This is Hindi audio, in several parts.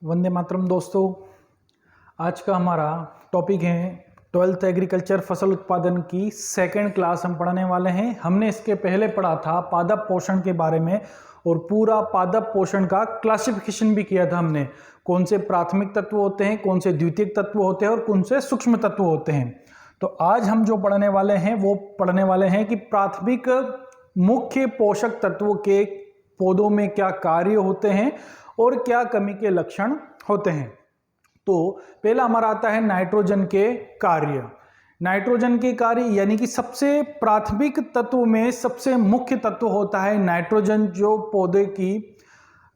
वंदे मातरम दोस्तों। आज का हमारा टॉपिक है 12th एग्रीकल्चर फसल उत्पादन की सेकंड क्लास हम पढ़ने वाले हैं। हमने इसके पहले पढ़ा था पादप पोषण के बारे में और पूरा पादप पोषण का क्लासिफिकेशन भी किया था हमने। कौन से प्राथमिक तत्व होते हैं, कौन से द्वितीयक तत्व होते हैं और कौन से सूक्ष्म तत्व होते हैं। तो आज हम जो पढ़ने वाले हैं वो पढ़ने वाले हैं कि प्राथमिक मुख्य पोषक तत्वों के पौधों में क्या कार्य होते हैं और क्या कमी के लक्षण होते हैं। तो पहला हमारा आता है नाइट्रोजन के कार्य। नाइट्रोजन के कार्य यानी कि सबसे प्राथमिक तत्व में सबसे मुख्य तत्व होता है नाइट्रोजन, जो पौधे की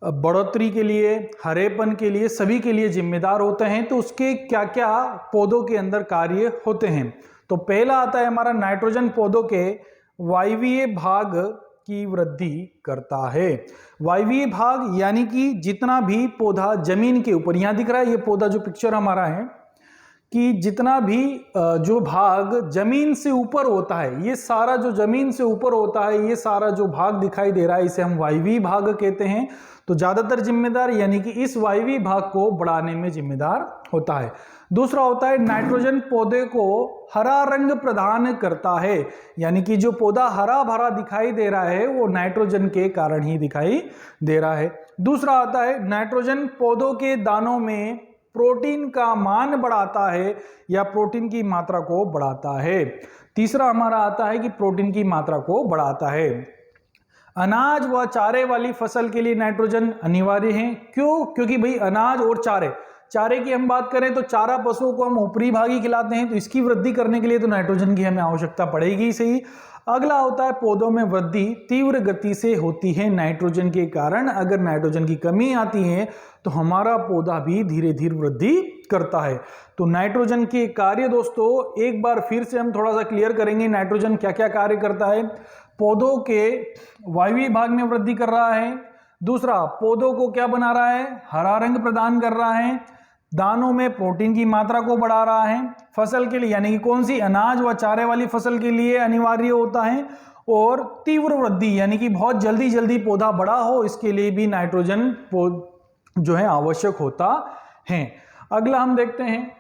बढ़ोतरी के लिए, हरेपन के लिए, सभी के लिए जिम्मेदार होते हैं। तो उसके क्या क्या पौधों के अंदर कार्य होते हैं। तो पहला आता है हमारा नाइट्रोजन पौधों के वायवीय भाग की वृद्धि करता है। वायवीय भाग यानी कि जितना भी पौधा जमीन के ऊपर, यहां दिख रहा है ये पौधा जो पिक्चर हमारा है, कि जितना भी जो भाग जमीन से ऊपर होता है, ये सारा जो जमीन से ऊपर होता है, ये सारा जो भाग दिखाई दे रहा है, इसे हम वायवीय भाग कहते हैं। तो ज्यादातर जिम्मेदार यानी कि इस वायवीय भाग को बढ़ाने में जिम्मेदार होता है। दूसरा होता है नाइट्रोजन पौधे को हरा रंग प्रदान करता है, यानी कि जो पौधा हरा भरा दिखाई दे रहा है वो नाइट्रोजन के कारण ही दिखाई दे रहा है। दूसरा आता है नाइट्रोजन पौधों के दानों में प्रोटीन का मान बढ़ाता है या प्रोटीन की मात्रा को बढ़ाता है। तीसरा हमारा आता है कि प्रोटीन की मात्रा को बढ़ाता है। अनाज व चारे वाली फसल के लिए नाइट्रोजन अनिवार्य है। क्यों? क्योंकि भाई अनाज और चारे की हम बात करें तो चारा पशुओं को हम ऊपरी भाग ही खिलाते हैं, तो इसकी वृद्धि करने के लिए तो नाइट्रोजन की हमें आवश्यकता पड़ेगी सही। अगला होता है पौधों में वृद्धि तीव्र गति से होती है नाइट्रोजन के कारण। अगर नाइट्रोजन की कमी आती है तो हमारा पौधा भी धीरे धीरे वृद्धि करता है। तो नाइट्रोजन के कार्य दोस्तों एक बार फिर से हम थोड़ा सा क्लियर करेंगे। नाइट्रोजन क्या क्या कार्य करता है? पौधों के वायवीय भाग में वृद्धि कर रहा है। दूसरा, पौधों को क्या बना रहा है? हरा रंग प्रदान कर रहा है। दानों में प्रोटीन की मात्रा को बढ़ा रहा है। फसल के लिए यानी कि कौन सी? अनाज व चारे वाली फसल के लिए अनिवार्य होता है। और तीव्र वृद्धि यानी कि बहुत जल्दी जल्दी पौधा बड़ा हो, इसके लिए भी नाइट्रोजन जो है आवश्यक होता है। अगला हम देखते हैं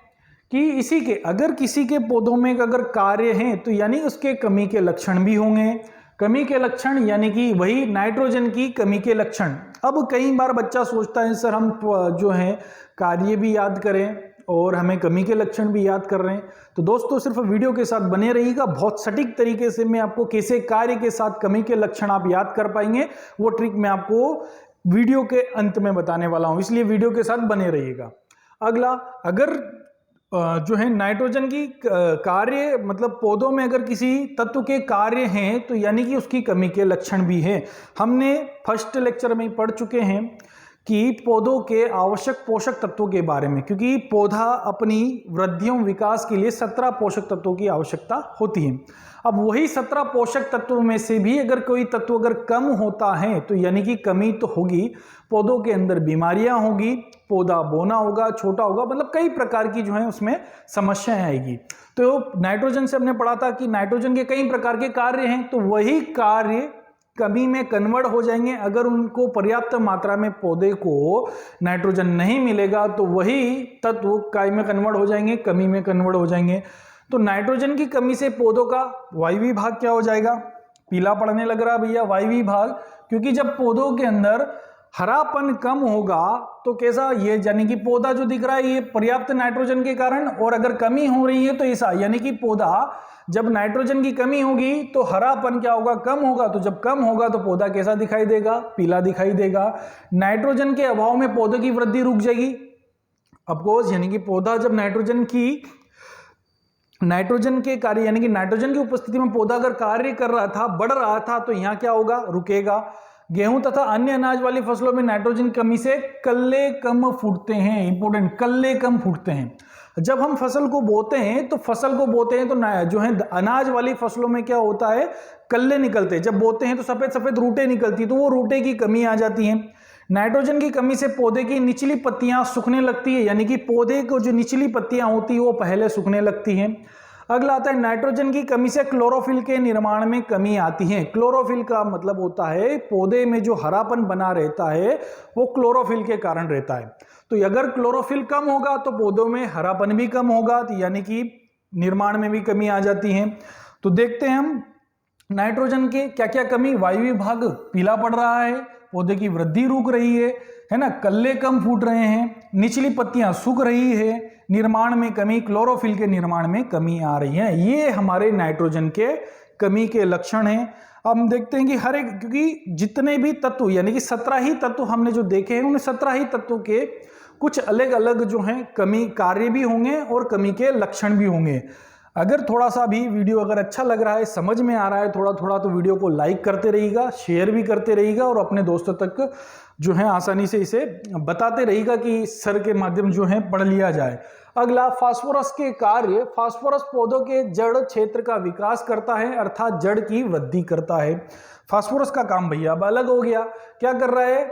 कि इसी के अगर किसी के पौधों में अगर कार्य हैं तो यानी उसके कमी के लक्षण भी होंगे। कमी के लक्षण यानी कि वही नाइट्रोजन की कमी के लक्षण। अब कई बार बच्चा सोचता है सर हम जो है कार्य भी याद करें और हमें कमी के लक्षण भी याद कर रहे हैं। तो दोस्तों सिर्फ वीडियो के साथ बने रहिएगा, बहुत सटीक तरीके से मैं आपको कैसे कार्य के साथ कमी के लक्षण आप याद कर पाएंगे वो ट्रिक मैं आपको वीडियो के अंत में बताने वाला हूं, इसलिए वीडियो के साथ बने रहिएगा। अगला, अगर जो है नाइट्रोजन की कार्य मतलब पौधों में अगर किसी तत्व के कार्य हैं तो यानी कि उसकी कमी के लक्षण भी हैं। हमने फर्स्ट लेक्चर में पढ़ चुके हैं कि पौधों के आवश्यक पोषक तत्वों के बारे में, क्योंकि पौधा अपनी वृद्धियों विकास के लिए 17 पोषक तत्वों की आवश्यकता होती है। अब वही 17 पोषक तत्वों में से भी अगर कोई तत्व अगर कम होता है तो यानी कि कमी तो होगी, पौधों के अंदर बीमारियां होगी, पौधा बौना होगा, छोटा होगा, मतलब कई प्रकार की जो है उसमें समस्याएं आएगी। तो नाइट्रोजन से हमने पढ़ा था कि नाइट्रोजन के कई प्रकार के कार्य हैं, तो वही कार्य कमी में कन्वर्ट हो जाएंगे। अगर उनको पर्याप्त मात्रा में पौधे को नाइट्रोजन नहीं मिलेगा तो वही तत्व काय में कन्वर्ट हो जाएंगे, कमी में कन्वर्ट हो जाएंगे। तो नाइट्रोजन की कमी से पौधों का वायवीय भाग क्या हो जाएगा? पीला पड़ने लग रहा भैया वायवीय भाग, क्योंकि जब पौधों के अंदर हरापन कम होगा तो कैसा ये, यानी कि पौधा जो दिख रहा है ये पर्याप्त नाइट्रोजन के कारण, और अगर कमी हो रही है तो ऐसा, यानी कि पौधा जब नाइट्रोजन की कमी होगी तो हरापन क्या होगा? कम होगा। तो जब कम होगा तो पौधा कैसा दिखाई देगा? पीला दिखाई देगा। नाइट्रोजन के अभाव में पौधे की वृद्धि रुक जाएगी ऑफकोर्स, यानी कि पौधा जब नाइट्रोजन के कार्य यानी कि नाइट्रोजन की उपस्थिति में पौधा अगर कार्य कर रहा था, बढ़ रहा था, तो यहां क्या होगा? रुकेगा। गेहूं तथा अन्य अनाज वाली फसलों में नाइट्रोजन की कमी से कल्ले कम फूटते हैं। इंपोर्टेंट, कल्ले कम फूटते हैं। जब हम फसल को बोते हैं तो जो है अनाज वाली फसलों में क्या होता है? कल्ले निकलते हैं। जब बोते हैं तो सफेद सफेद रूटें निकलती, तो वो रूटे की कमी आ जाती है। नाइट्रोजन की कमी से पौधे की निचली पत्तियां सूखने लगती है, यानी कि पौधे को जो निचली पत्तियां होती है वो पहले सूखने लगती हैं। अगला आता है नाइट्रोजन की कमी से क्लोरोफिल के निर्माण में कमी आती है। क्लोरोफिल का मतलब होता है पौधे में जो हरापन बना रहता है वो क्लोरोफिल के कारण रहता है। तो अगर क्लोरोफिल कम होगा तो पौधों में हरापन भी कम होगा, तो यानी कि निर्माण में भी कमी आ जाती है। तो देखते हैं हम नाइट्रोजन के क्या क्या कमी। वायवीय भाग पीला पड़ रहा है, पौधे की वृद्धि रुक रही है ना, कल्ले कम फूट रहे हैं, निचली पत्तियां सूख रही है, निर्माण में कमी, क्लोरोफिल के निर्माण में कमी आ रही है। ये हमारे नाइट्रोजन के कमी के लक्षण हैं। अब हम देखते हैं कि हर एक, क्योंकि जितने भी तत्व यानी कि 17 ही तत्व हमने जो देखे हैं उन 17 ही तत्वों के कुछ अलग अलग जो हैं कमी कार्य भी होंगे और कमी के लक्षण भी होंगे। अगर थोड़ा सा भी वीडियो अगर अच्छा लग रहा है, समझ में आ रहा है थोड़ा थोड़ा, तो वीडियो को लाइक करते रहिएगा, शेयर भी करते रहिएगा और अपने दोस्तों तक जो है आसानी से इसे बताते रहिएगा कि सर के माध्यम जो है पढ़ लिया जाए। अगला फास्फोरस के कार्य। फास्फोरस पौधों के जड़ क्षेत्र का विकास करता है, अर्थात जड़ की वृद्धि करता है। फास्फोरस का काम भैया अब अलग हो गया, क्या कर रहा है,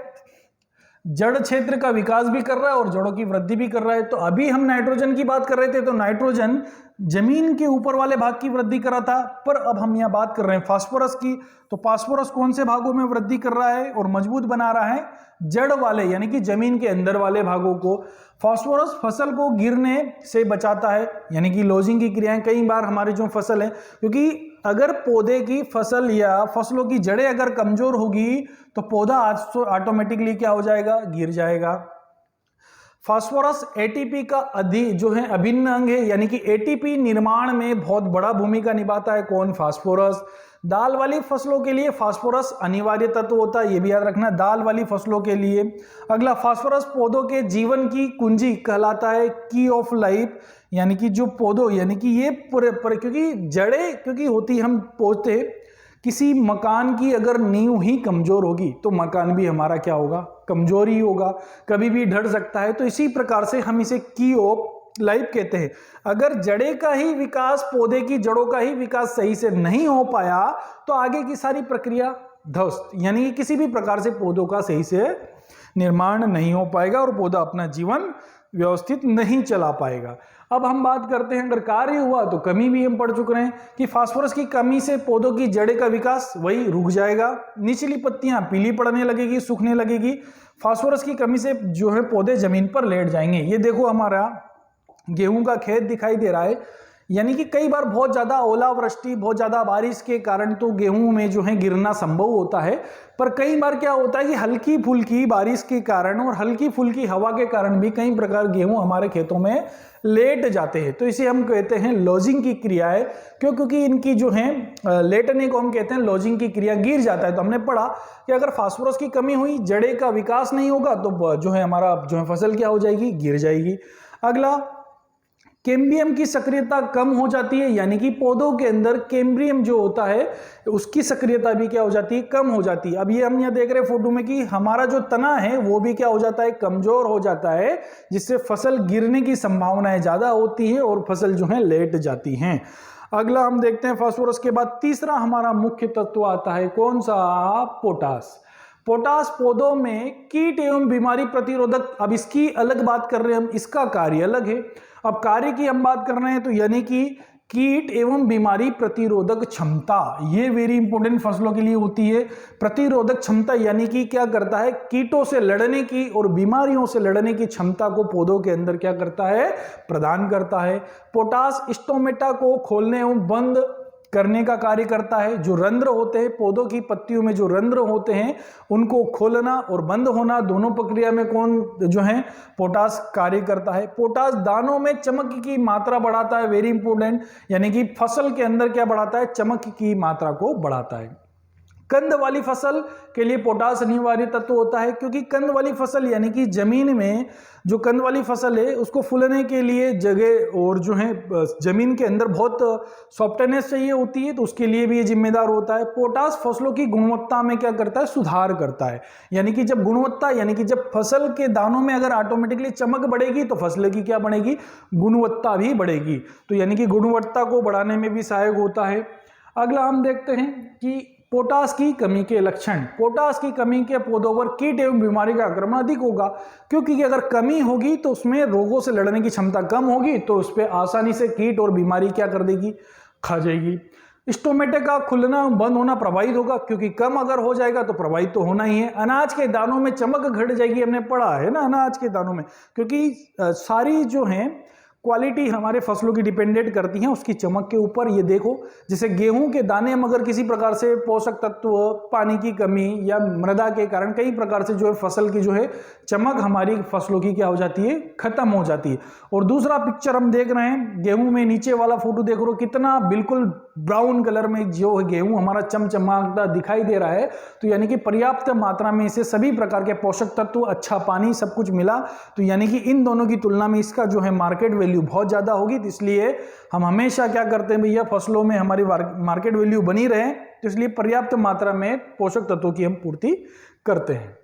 जड़ क्षेत्र का विकास भी कर रहा है और जड़ों की वृद्धि भी कर रहा है। तो अभी हम नाइट्रोजन की बात कर रहे थे, तो नाइट्रोजन जमीन के ऊपर वाले भाग की वृद्धि कर रहा था, पर अब हम यहां बात कर रहे हैं फास्फोरस की। तो फास्फोरस कौन से भागों में वृद्धि कर रहा है और मजबूत बना रहा है, जड़ वाले यानी कि जमीन के अंदर वाले भागों को। फास्फोरस फसल को गिरने से बचाता है, यानी कि लोजिंग की क्रियाएं कई बार हमारी जो फसल है, क्योंकि अगर पौधे की फसल या फसलों की जड़ें अगर कमजोर होगी तो पौधा ऑटोमेटिकली क्या हो जाएगा, गिर जाएगा। फास्फोरस एटीपी का जो है अभिन्न अंग है, यानी कि एटीपी निर्माण में बहुत बड़ा भूमिका निभाता है। कौन, फास्फोरस। दाल वाली फसलों के लिए फास्फोरस अनिवार्य तत्व होता है, ये भी याद रखना, दाल वाली फसलों के लिए। अगला, फास्फोरस पौधों के जीवन की कुंजी कहलाता है, की ऑफ लाइफ, यानी कि जो पौधों यानी कि ये क्योंकि जड़ें क्योंकि होती, हम पौधे किसी मकान की अगर नींव ही कमजोर होगी तो मकान भी हमारा क्या होगा, कमजोर ही होगा, कभी भी ढह सकता है। तो इसी प्रकार से हम इसे की ऑफ लाइफ कहते हैं। अगर जड़े का ही विकास, पौधे की जड़ों का ही विकास सही से नहीं हो पाया तो आगे की सारी प्रक्रिया ध्वस्त, यानी कि किसी भी प्रकार से पौधों का सही से निर्माण नहीं हो पाएगा और पौधा अपना जीवन व्यवस्थित नहीं चला पाएगा। अब हम बात करते हैं अगर कार्य हुआ तो कमी भी हम पढ़ चुके हैं कि फास्फोरस की कमी से पौधों की जड़ें का विकास वही रुक जाएगा, निचली पत्तियां पीली पड़ने लगेगी, सूखने लगेगी। फास्फोरस की कमी से जो है पौधे जमीन पर लेट जाएंगे। ये देखो हमारा गेहूं का खेत दिखाई दे रहा है, यानी कि कई बार बहुत ज्यादा ओलावृष्टि, बहुत ज्यादा बारिश के कारण तो गेहूं में जो है गिरना संभव होता है, पर कई बार क्या होता है कि हल्की फुल्की बारिश के कारण और हल्की फुल्की हवा के कारण भी कई प्रकार गेहूं हमारे खेतों में लेट जाते हैं। तो इसे हम कहते हैं लॉजिंग की क्रिया है। क्योंकि इनकी जो है लेटने को हम कहते हैं लॉजिंग की क्रिया, गिर जाता है। तो हमने पढ़ा कि अगर फास्फोरस की कमी हुई, जड़े का विकास नहीं होगा तो जो है हमारा जो है फसल क्या हो जाएगी, गिर जाएगी। अगला, कैम्बियम की सक्रियता कम हो जाती है, यानी कि पौधों के अंदर कैम्बियम जो होता है उसकी सक्रियता भी क्या हो जाती है, कम हो जाती है। अब ये हम यहाँ देख रहे हैं फोटो में कि हमारा जो तना है वो भी क्या हो जाता है, कमजोर हो जाता है, जिससे फसल गिरने की संभावनाएं ज्यादा होती है और फसल जो है लेट जाती हैं। अगला हम देखते हैं फास्फोरस के बाद तीसरा हमारा मुख्य तत्व आता है, कौन सा, पोटास। पोटास पौधों में कीट एवं बीमारी प्रतिरोधक, अब इसकी अलग बात कर रहे हैं हम, इसका कार्य अलग है। अब कार्य की हम बात कर रहे हैं तो यानी कि कीट एवं बीमारी प्रतिरोधक क्षमता, ये वेरी इंपॉर्टेंट फसलों के लिए होती है। प्रतिरोधक क्षमता यानी कि क्या करता है, कीटों से लड़ने की और बीमारियों से लड़ने की क्षमता को पौधों के अंदर क्या करता है, प्रदान करता है। पोटास स्टोमेटा को खोलने एवं बंद करने का कार्य करता है। जो रंध्र होते हैं पौधों की पत्तियों में, जो रंध्र होते हैं उनको खोलना और बंद होना, दोनों प्रक्रिया में कौन जो है, पोटास कार्य करता है। पोटास दानों में चमक की मात्रा बढ़ाता है, वेरी इंपॉर्टेंट, यानी कि फसल के अंदर क्या बढ़ाता है, चमक की मात्रा को बढ़ाता है। कंद वाली फसल के लिए पोटास अनिवार्य तत्व होता है, क्योंकि कंद वाली फसल यानी कि जमीन में जो कंद वाली फसल है उसको फूलने के लिए जगह और जो है जमीन के अंदर बहुत सॉफ्टनेस चाहिए होती है, तो उसके लिए भी ये जिम्मेदार होता है। पोटास फसलों की गुणवत्ता में क्या करता है, सुधार करता है, यानी कि जब गुणवत्ता यानी कि जब फसल के दानों में अगर ऑटोमेटिकली चमक बढ़ेगी तो फसल की क्या बढ़ेगी, गुणवत्ता भी बढ़ेगी। तो यानी कि गुणवत्ता को बढ़ाने में भी सहायक होता है। अगला हम देखते हैं कि पोटास की कमी के लक्षण। पोटास की कमी के पौधों पर कीट एवं बीमारी का आक्रमण अधिक होगा, क्योंकि अगर कमी होगी तो उसमें रोगों से लड़ने की क्षमता कम होगी, तो उस पर आसानी से कीट और बीमारी क्या कर देगी, खा जाएगी। स्टोमेटा का खुलना बंद होना प्रभावित होगा, क्योंकि कम अगर हो जाएगा तो प्रभावित तो होना ही है। अनाज के दानों में चमक घट जाएगी, हमने पढ़ा है ना अनाज के दानों में, क्योंकि सारी जो है क्वालिटी हमारे फसलों की डिपेंडेंट करती है उसकी चमक के ऊपर। ये देखो, जैसे गेहूं के दाने में अगर किसी प्रकार से पोषक तत्व, पानी की कमी या मृदा के कारण कई प्रकार से जो है फसल की जो है चमक हमारी फसलों की क्या हो जाती है, खत्म हो जाती है। और दूसरा पिक्चर हम देख रहे हैं गेहूं में, नीचे वाला फोटो देख रहे हो कितना बिल्कुल ब्राउन कलर में जो है गेहूं हमारा चमचमाता दिखाई दे रहा है, तो यानी कि पर्याप्त मात्रा में इसे सभी प्रकार के पोषक तत्व, अच्छा पानी, सब कुछ मिला, तो यानी कि इन दोनों की तुलना में इसका जो है मार्केट वैल्यू बहुत ज्यादा होगी। तो इसलिए हम हमेशा क्या करते हैं भैया, फसलों में हमारी मार्केट वैल्यू बनी रहे, तो इसलिए पर्याप्त मात्रा में पोषक तत्वों की हम पूर्ति करते हैं।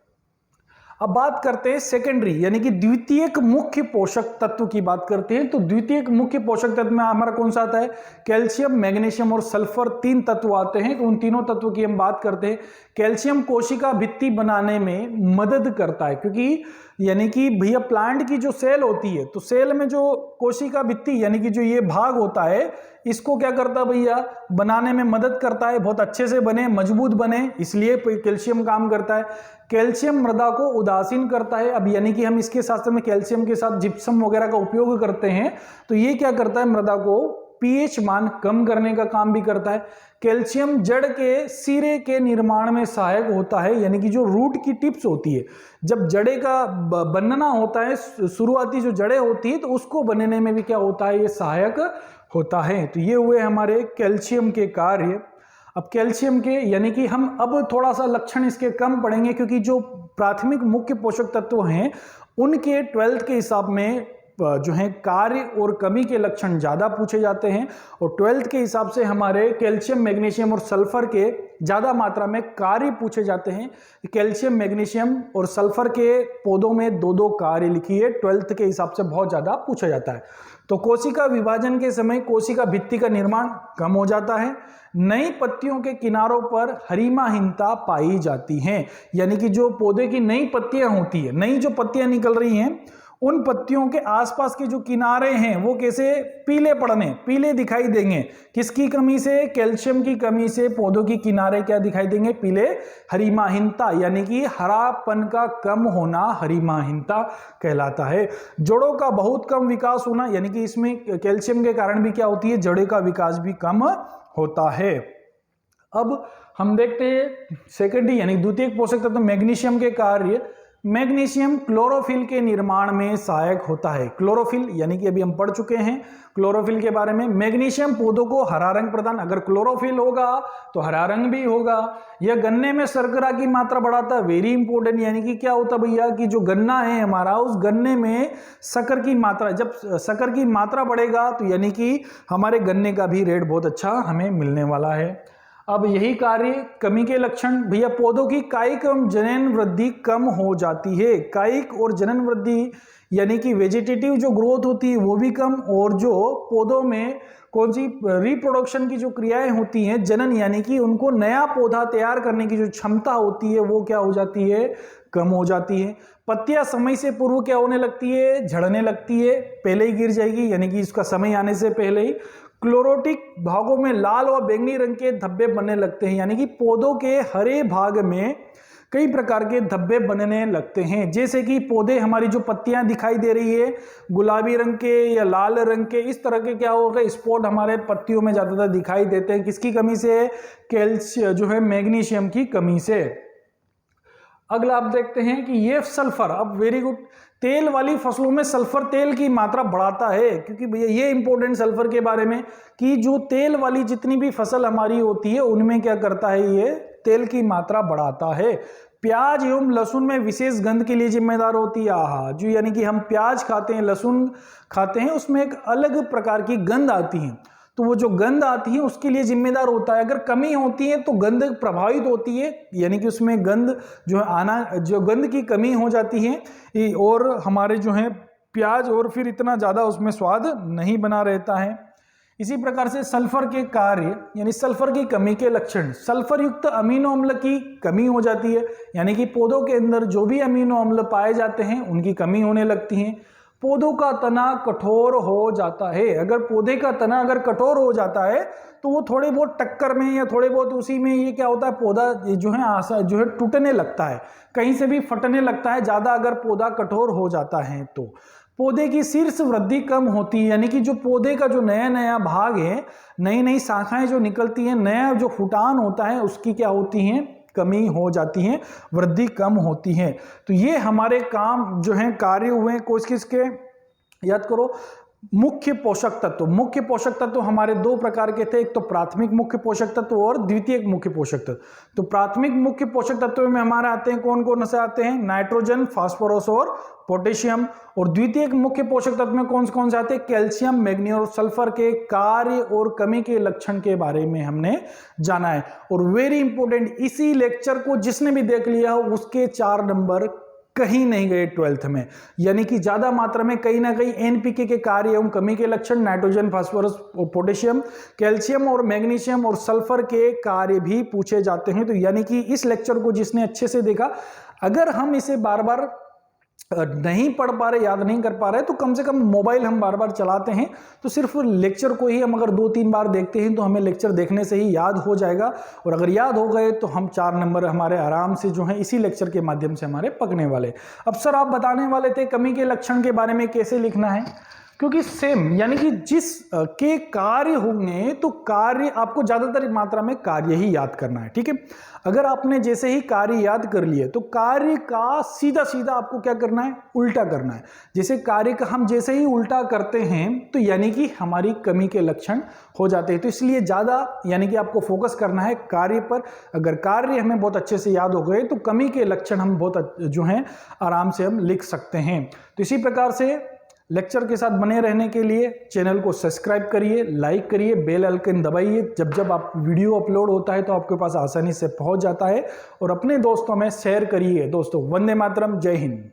अब बात करते हैं सेकेंडरी यानी कि द्वितीयक मुख्य पोषक तत्व की बात करते हैं। तो द्वितीयक मुख्य पोषक तत्व में हमारा कौन सा आता है, कैल्शियम, मैग्नीशियम और सल्फर, तीन तत्व आते हैं। तो उन तीनों तत्वों की हम बात करते हैं। कैल्शियम कोशिका भित्ति बनाने में मदद करता है, क्योंकि यानी कि भैया प्लांट की जो सेल होती है, तो सेल में जो कोशिका भित्ति यानी कि जो ये भाग होता है, इसको क्या करता है भैया, बनाने में मदद करता है, बहुत अच्छे से बने, मजबूत बने, इसलिए कैल्शियम काम करता है। कैल्शियम मृदा को उदासीन करता है। अब यानी कि हम इसके साथ में कैल्शियम के साथ जिप्सम वगैरह का उपयोग करते हैं, तो ये क्या करता है, मृदा को पीएच मान कम करने का काम भी करता है। कैल्शियम जड़ के सिरे के निर्माण में सहायक होता है, यानी कि जो रूट की टिप्स होती है, जब जड़े का बनना होता है, शुरुआती जो जड़ें होती है, तो उसको बनने में भी क्या होता है, ये सहायक होता है। तो ये हुए हमारे कैल्शियम के कार्य। अब कैल्शियम के यानी कि हम अब थोड़ा सा लक्षण इसके कम पढ़ेंगे, क्योंकि जो प्राथमिक मुख्य पोषक तत्व हैं उनके 12th के हिसाब में जो है कार्य और कमी के लक्षण ज्यादा पूछे जाते हैं, और 12th के हिसाब से हमारे कैल्शियम, मैग्नीशियम और सल्फर के ज्यादा मात्रा में कार्य पूछे जाते हैं। कैल्शियम, मैग्नीशियम और सल्फर के पौधों में दो दो कार्य लिखिए, 12th के हिसाब से बहुत ज्यादा पूछा जाता है। तो कोशिका विभाजन के समय कोशिका भित्ति का निर्माण कम हो जाता है। नई पत्तियों के किनारों पर हरिमाहीनता पाई जाती है, यानी कि जो पौधे की नई पत्तियां होती है, नई जो पत्तियां निकल रही हैं, उन पत्तियों के आसपास के जो किनारे हैं वो कैसे पीले पड़ने, पीले दिखाई देंगे। किसकी कमी से, कैल्शियम की कमी से पौधों की किनारे क्या दिखाई देंगे, पीले। हरिमाहीनता यानी कि हरापन का कम होना हरिमाहीनता कहलाता है। जड़ों का बहुत कम विकास होना, यानी कि इसमें कैल्शियम के कारण भी क्या होती है, जड़ों का विकास भी कम होता है। अब हम देखते हैं सेकेंडरी यानी द्वितीयक पोषक तत्व मैग्नीशियम के कार्य। मैग्नीशियम क्लोरोफिल के निर्माण में सहायक होता है। क्लोरोफिल यानी कि अभी हम पढ़ चुके हैं क्लोरोफिल के बारे में। मैग्नीशियम पौधों को हरा रंग प्रदान, अगर क्लोरोफिल होगा तो हरा रंग भी होगा। यह गन्ने में शर्करा की मात्रा बढ़ाता है, वेरी इंपॉर्टेंट। यानी कि क्या होता है भैया कि जो गन्ना है हमारा, उस गन्ने में शक्कर की मात्रा, जब शक्कर की मात्रा बढ़ेगा तो यानी कि हमारे गन्ने का भी रेट बहुत अच्छा हमें मिलने वाला है। अब यही कार्य कमी के लक्षण भैया, पौधों की कायिक एवं जनन वृद्धि कम हो जाती है। कायिक और जनन वृद्धि यानी कि वेजिटेटिव जो ग्रोथ होती है वो भी कम, और जो पौधों में कौन सी रिप्रोडक्शन की जो क्रियाएं होती हैं, जनन यानी कि उनको नया पौधा तैयार करने की जो क्षमता होती है वो क्या हो जाती है, कम हो जाती है। पत्तियां समय से पूर्व क्या होने लगती है, झड़ने लगती है, पहले ही गिर जाएगी, यानी कि इसका समय आने से पहले ही। क्लोरोटिक भागों में लाल और बैंगनी रंग के धब्बे बनने लगते हैं, यानी कि पौधों के हरे भाग में कई प्रकार के धब्बे बनने लगते हैं। जैसे कि पौधे, हमारी जो पत्तियां दिखाई दे रही है गुलाबी रंग के या लाल रंग के, इस तरह के क्या होगा, स्पॉट हमारे पत्तियों में ज्यादातर दिखाई देते हैं। किसकी कमी से, कैल्शियम जो है मैग्नीशियम की कमी से। अगला आप देखते हैं कि ये सल्फर, अब वेरी गुड, तेल वाली फसलों में सल्फर तेल की मात्रा बढ़ाता है, क्योंकि भैया ये इंपॉर्टेंट सल्फर के बारे में कि जो तेल वाली जितनी भी फसल हमारी होती है उनमें क्या करता है, ये तेल की मात्रा बढ़ाता है। प्याज एवं लहसुन में विशेष गंध के लिए जिम्मेदार होती है। आहा, जो यानी कि हम प्याज खाते हैं, लहसुन खाते हैं, उसमें एक अलग प्रकार की गंध आती है, तो वो जो गंध आती है उसके लिए जिम्मेदार होता है। अगर कमी होती है तो गंध प्रभावित होती है, यानी कि उसमें गंध जो है आना, जो गंध की कमी हो जाती है, और हमारे जो है प्याज और फिर इतना ज़्यादा उसमें स्वाद नहीं बना रहता है। इसी प्रकार से सल्फर के कार्य यानी सल्फर की कमी के लक्षण, सल्फर युक्त अमीनो अम्ल की कमी हो जाती है, यानी कि पौधों के अंदर जो भी अमीनो अम्ल पाए जाते हैं उनकी कमी होने लगती है। पौधों का तना कठोर हो जाता है, अगर पौधे का तना अगर कठोर हो जाता है तो वो थोड़े बहुत टक्कर में या थोड़े बहुत उसी में ये क्या होता है, पौधा जो है टूटने लगता है, कहीं से भी फटने लगता है, ज़्यादा अगर पौधा कठोर हो जाता है तो। पौधे की शीर्ष वृद्धि कम होती है, यानी कि जो पौधे का जो नया नया भाग है, नई नई शाखाएं जो निकलती हैं, नया जो फुटान होता है उसकी क्या होती हैं, कमी हो जाती है, वृद्धि कम होती है। तो ये हमारे काम जो हैं कार्य हुए हैं किसके, याद करो, मुख्य पोषक तत्व। मुख्य पोषक तत्व हमारे दो प्रकार के थे, एक तो प्राथमिक मुख्य पोषक तत्व और द्वितीयक मुख्य पोषक तत्व। तो प्राथमिक मुख्य पोषक तत्व में हमारे आते हैं कौन कौन से आते हैं, नाइट्रोजन, फास्फोरस और पोटेशियम। और द्वितीयक मुख्य पोषक तत्व में कौन से आते हैं, कैल्शियम, मैग्नीशियम और सल्फर के कार्य और कमी के लक्षण के बारे में हमने जाना है। और वेरी इंपॉर्टेंट, इसी लेक्चर को जिसने भी देख लिया हो उसके 4 नंबर कहीं नहीं गए 12th में, यानी कि ज्यादा मात्रा में कहीं ना कहीं एनपीके के कार्य एवं कमी के लक्षण, नाइट्रोजन, फास्फोरस और पोटेशियम, कैल्शियम और मैग्नीशियम और सल्फर के कार्य भी पूछे जाते हैं। तो यानी कि इस लेक्चर को जिसने अच्छे से देखा, अगर हम इसे बार बार नहीं पढ़ पा रहे, याद नहीं कर पा रहे, तो कम से कम मोबाइल हम बार बार चलाते हैं तो सिर्फ लेक्चर को ही हम अगर 2-3 बार देखते हैं तो हमें लेक्चर देखने से ही याद हो जाएगा। और अगर याद हो गए तो हम 4 नंबर हमारे आराम से जो है इसी लेक्चर के माध्यम से हमारे पकने वाले। अब सर आप बताने वाले थे कमी के लक्षण के बारे में कैसे लिखना है, क्योंकि सेम यानी कि जिस के कार्य होंगे तो कार्य आपको ज्यादातर मात्रा में कार्य ही याद करना है, ठीक है। अगर आपने जैसे ही कार्य याद कर लिए तो कार्य का सीधा सीधा आपको क्या करना है, उल्टा करना है। जैसे कार्य का हम जैसे ही उल्टा करते हैं तो यानी कि हमारी कमी के लक्षण हो जाते हैं। तो इसलिए ज्यादा यानी कि आपको फोकस करना है कार्य पर। अगर कार्य हमें बहुत अच्छे से याद हो गए तो कमी के लक्षण हम बहुत जो हैं आराम से हम लिख सकते हैं। तो इसी प्रकार से लेक्चर के साथ बने रहने के लिए चैनल को सब्सक्राइब करिए, लाइक करिए, बेल आइकन दबाइए, जब आप वीडियो अपलोड होता है तो आपके पास आसानी से पहुंच जाता है। और अपने दोस्तों में शेयर करिए। दोस्तों, वंदे मातरम, जय हिंद।